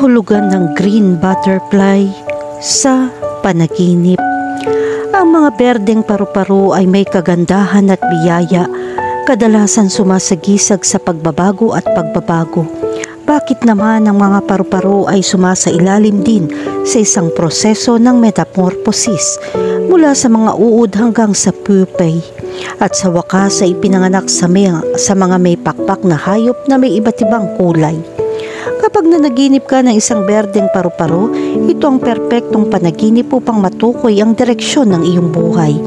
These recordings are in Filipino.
Kahulugan ng green butterfly sa panaginip. Ang mga berdeng paru-paro ay may kagandahan at biyaya, kadalasan sumasagisag sa pagbabago at pagbabago. Bakit naman ang mga paru-paro ay sumasailalim din sa isang proseso ng metamorphosis mula sa mga uod hanggang sa pupae at sa wakas ay ipinanganak sa mga may pakpak na hayop na may iba't ibang kulay. Kapag nanaginip ka ng isang berdeng paru-paro, ito ang perpektong panaginip upang matukoy ang direksyon ng iyong buhay.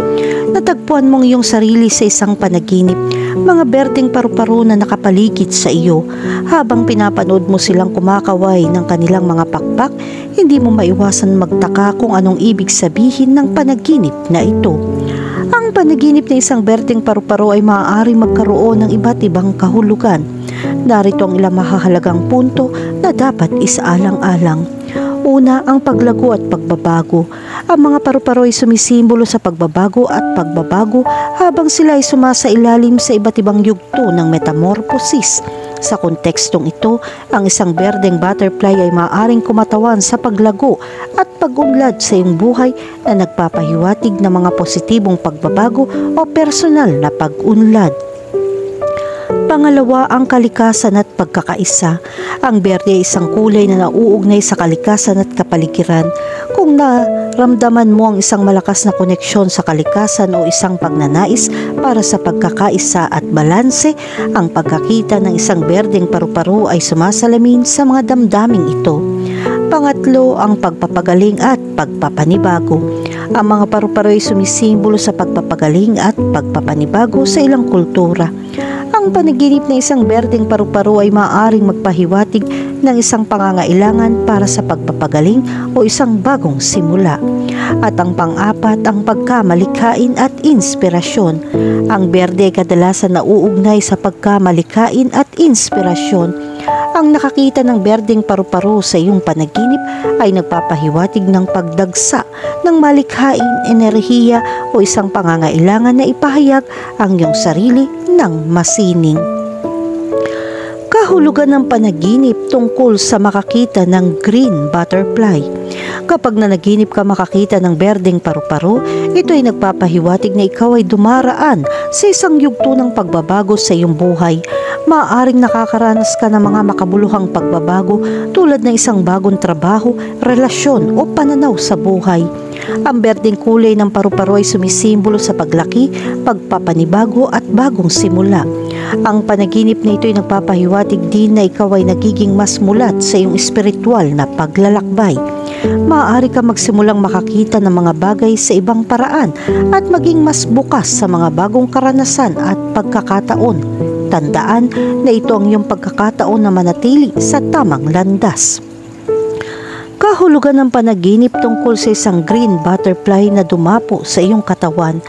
Natagpuan mong iyong sarili sa isang panaginip, mga berdeng paru-paro na nakapaligid sa iyo. Habang pinapanood mo silang kumakaway ng kanilang mga pakpak, hindi mo maiwasan magtaka kung anong ibig sabihin ng panaginip na ito. Ang panaginip ng isang berdeng paru-paro ay maaaring magkaroon ng iba't ibang kahulugan. Narito ang ilang mahahalagang punto na dapat isaalang-alang. Una, ang paglago at pagbabago. Ang mga paru-paro ay sumisimbolo sa pagbabago at pagbabago habang sila ay sumasailalim sa iba't ibang yugto ng metamorphosis. Sa kontekstong ito, ang isang berdeng butterfly ay maaaring kumatawan sa paglago at pag-unlad sa iyong buhay na nagpapahiwatig ng mga positibong pagbabago o personal na pag-unlad. Pangalawa, ang kalikasan at pagkakaisa. Ang berde ay isang kulay na nauugnay sa kalikasan at kapaligiran. Kung naramdaman mo ang isang malakas na koneksyon sa kalikasan o isang pagnanais para sa pagkakaisa at balanse, ang pagkakita ng isang berdeng paru-paro ay sumasalamin sa mga damdaming ito. Pangatlo, ang pagpapagaling at pagpapanibago. Ang mga paru-paro ay sumisimbolo sa pagpapagaling at pagpapanibago sa ilang kultura. Ang panaginip ng isang berdeng paru-paro ay maaaring magpahiwatig ng isang pangangailangan para sa pagpapagaling o isang bagong simula. At ang pang-apat, ang pagkamalikhain at inspirasyon. Ang berde ay kadalasan nauugnay sa pagkamalikhain at inspirasyon. Ang nakakita ng berdeng paru-paro sa iyong panaginip ay nagpapahiwatig ng pagdagsa ng malikhaing enerhiya o isang pangangailangan na ipahayag ang iyong sarili ng masining. Kahulugan ng panaginip tungkol sa makakita ng green butterfly. Kapag nanaginip ka makakita ng berdeng paru-paro, ito ay nagpapahiwatig na ikaw ay dumaraan sa isang yugto ng pagbabago sa iyong buhay. Maaaring nakakaranas ka ng mga makabuluhang pagbabago tulad ng isang bagong trabaho, relasyon o pananaw sa buhay. Ang berdeng kulay ng paru-paro ay sumisimbolo sa paglaki, pagpapanibago at bagong simula. Ang panaginip na ito ay nagpapahiwatig din na ikaw ay nagiging mas mulat sa iyong espiritual na paglalakbay. Maaari ka magsimulang makakita ng mga bagay sa ibang paraan at maging mas bukas sa mga bagong karanasan at pagkakataon. Tandaan na ito ang iyong pagkakataon na manatili sa tamang landas. Kahulugan ng panaginip tungkol sa isang green butterfly na dumapo sa iyong katawan.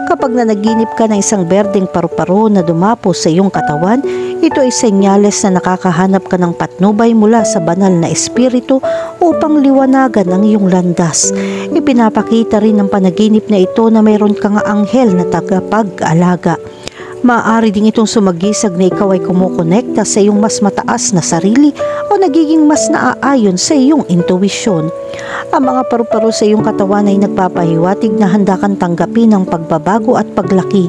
Kapag nanaginip ka ng isang berdeng paru-paro na dumapo sa iyong katawan, ito ay senyales na nakakahanap ka ng patnubay mula sa banal na espiritu upang liwanagan ang iyong landas. Ipinapakita rin ng panaginip na ito na mayroon kang anghel na tagapag-alaga. Maaari din itong sumagisag na ikaw ay kumukonekta sa iyong mas mataas na sarili o nagiging mas naaayon sa iyong intuwisyon. Ang mga paru-paro sa iyong katawan ay nagpapahiwatig na handa kang tanggapin ang pagbabago at paglaki.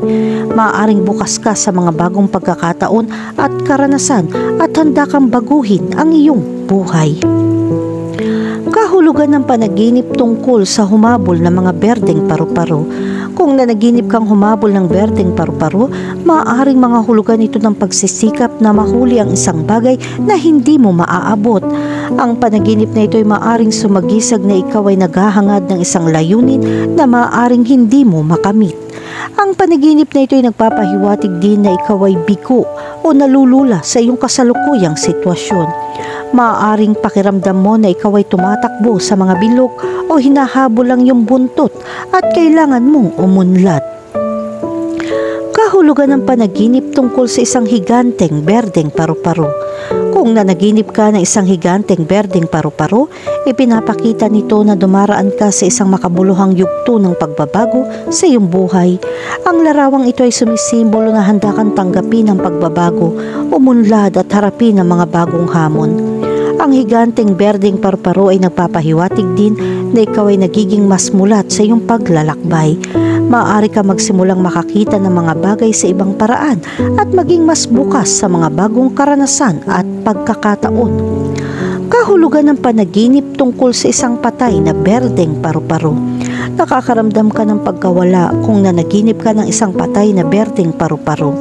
Maaaring bukas ka sa mga bagong pagkakataon at karanasan at handa kang baguhin ang iyong buhay. Kahulugan ng panaginip tungkol sa humabol ng mga berdeng paru-paro. Kung nanaginip kang humabol ng berdeng paru-paro, maaaring mga hulugan ito ng pagsisikap na mahuli ang isang bagay na hindi mo maaabot. Ang panaginip na ito ay maaaring sumagisag na ikaw ay naghahangad ng isang layunin na maaaring hindi mo makamit. Ang panaginip na ito ay nagpapahiwatig din na ikaw ay bigo o nalulula sa iyong kasalukuyang sitwasyon. Maaaring pakiramdam mo na ikaw ay tumatakbo sa mga bilog o hinahabol ang iyong buntot at kailangan mong umunlad. Kahulugan ng panaginip tungkol sa isang higanteng berdeng paru-paro. Kung nanaginip ka ng isang higanteng berdeng paru-paro, ipinapakita nito na dumaraan ka sa isang makabuluhang yugto ng pagbabago sa iyong buhay. Ang larawang ito ay sumisimbolo na handa kang tanggapin ang pagbabago, umunlad at harapin ang mga bagong hamon. Ang higanteng berdeng paru-paro ay nagpapahiwatig din na ikaw ay nagiging mas mulat sa iyong paglalakbay. Maaari ka magsimulang makakita ng mga bagay sa ibang paraan at maging mas bukas sa mga bagong karanasan at pagkakataon. Kahulugan ng panaginip tungkol sa isang patay na berdeng paru-paro. Nakakaramdam ka ng pagkawala kung nanaginip ka ng isang patay na berdeng paru-paro.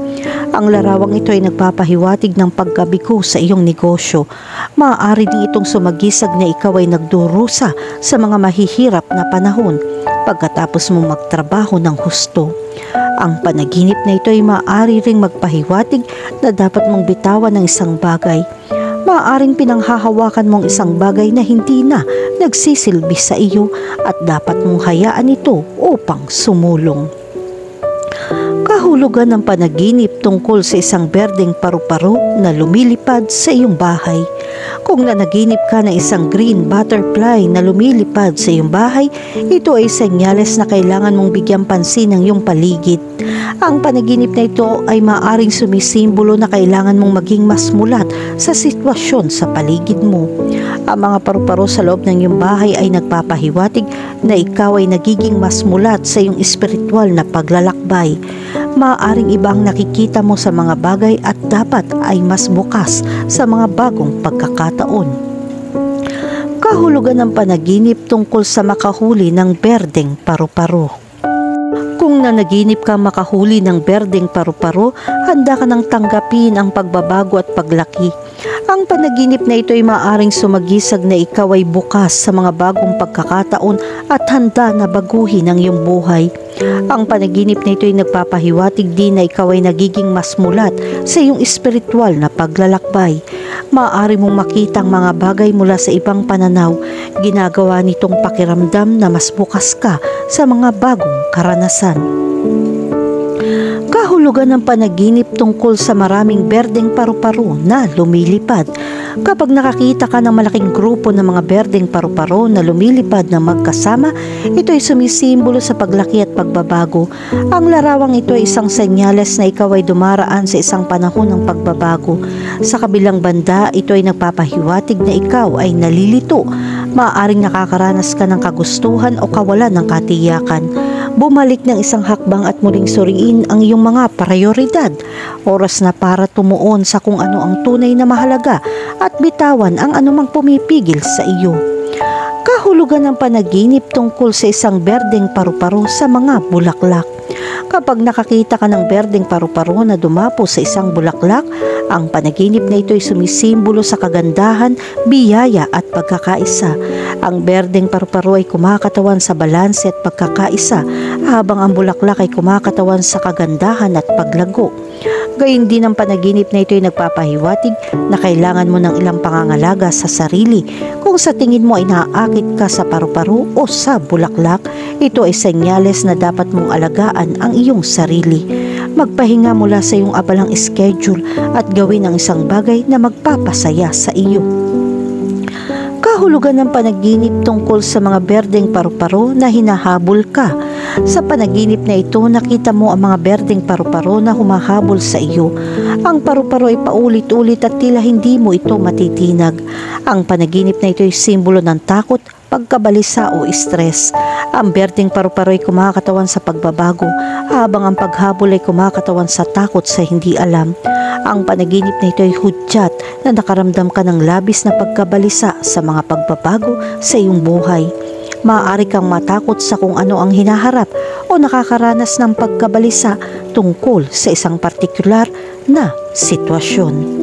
Ang larawang ito ay nagpapahiwatig ng pagkabigo sa iyong negosyo. Maaari din itong sumagisag na ikaw ay nagdurusa sa mga mahihirap na panahon pagkatapos mong magtrabaho ng husto. Ang panaginip na ito ay maaari ring magpahiwatig na dapat mong bitawan ng isang bagay. Maaaring pinanghahawakan mong isang bagay na hindi na nagsisilbi sa iyo at dapat mong hayaan ito upang sumulong. Kahulugan ng panaginip tungkol sa isang berdeng paru-paro na lumilipad sa iyong bahay. Kung nanaginip ka ng isang green butterfly na lumilipad sa iyong bahay, ito ay senyales na kailangan mong bigyan pansin ng iyong paligid. Ang panaginip na ito ay maaaring sumisimbolo na kailangan mong maging mas mulat sa sitwasyon sa paligid mo. Ang mga paru-paro sa loob ng iyong bahay ay nagpapahiwatig na ikaw ay nagiging mas mulat sa iyong espiritual na paglalakbay. Maaaring iba ang nakikita mo sa mga bagay at dapat ay mas bukas sa mga bagong pagkakataon. Kahulugan ng panaginip tungkol sa makahuli ng berdeng paru-paro. Kung nanaginip ka makahuli ng berdeng paru-paro, handa ka nang tanggapin ang pagbabago at paglaki. Ang panaginip na ito ay maaaring sumagisag na ikaw ay bukas sa mga bagong pagkakataon at handa na baguhin ang iyong buhay. Ang panaginip na ito ay nagpapahiwatig din na ikaw ay nagiging mas mulat sa iyong espiritual na paglalakbay. Maaari mong makita ang mga bagay mula sa ibang pananaw. Ginagawa nitong pakiramdam na mas bukas ka sa mga bagong karanasan. Kahulugan ng panaginip tungkol sa maraming berdeng paru-paro na lumilipad. Kapag nakakita ka ng malaking grupo ng mga berdeng paru-paro na lumilipad na magkasama, ito ay sumisimbolo sa paglaki at pagbabago. Ang larawang ito ay isang senyales na ikaw ay dumaraan sa isang panahon ng pagbabago. Sa kabilang banda, ito ay nagpapahiwatig na ikaw ay nalilito. Maaaring nakakaranas ka ng kagustuhan o kawalan ng katiyakan. Bumalik ng isang hakbang at muling suriin ang iyong mga prioridad. Oras na para tumuon sa kung ano ang tunay na mahalaga at bitawan ang anumang pumipigil sa iyo. Kahulugan ng panaginip tungkol sa isang berdeng paru-paro sa mga bulaklak. Kapag nakakita ka ng berdeng paru-paro na dumapo sa isang bulaklak, ang panaginip na ito ay sumisimbolo sa kagandahan, biyaya at pagkakaisa. Ang berdeng paru-paro ay kumakatawan sa balanse at pagkakaisa, habang ang bulaklak ay kumakatawan sa kagandahan at paglago. Gayun din ang panaginip na ito ay nagpapahiwatig na kailangan mo ng ilang pangangalaga sa sarili. Kung sa tingin mo ay naaakit ka sa paru-paro o sa bulaklak, ito ay senyales na dapat mong alagaan ang iyong sarili. Magpahinga mula sa iyong abalang schedule at gawin ang isang bagay na magpapasaya sa iyo. Kahulugan ng panaginip tungkol sa mga berdeng paru-paro na hinahabol ka. Sa panaginip na ito, nakita mo ang mga berdeng paru-paro na humahabol sa iyo. Ang paru-paro ay paulit-ulit at tila hindi mo ito matitinag. Ang panaginip na ito ay simbolo ng takot, pagkabalisa o stress. Ang berdeng paru-paro ay kumakatawan sa pagbabago, habang ang paghabol ay kumakatawan sa takot sa hindi alam. Ang panaginip na ito ay hudyat na nakaramdam ka ng labis na pagkabalisa sa mga pagbabago sa iyong buhay. Maaari kang matakot sa kung ano ang hinaharap o nakakaranas ng pagkabalisa tungkol sa isang partikular na sitwasyon.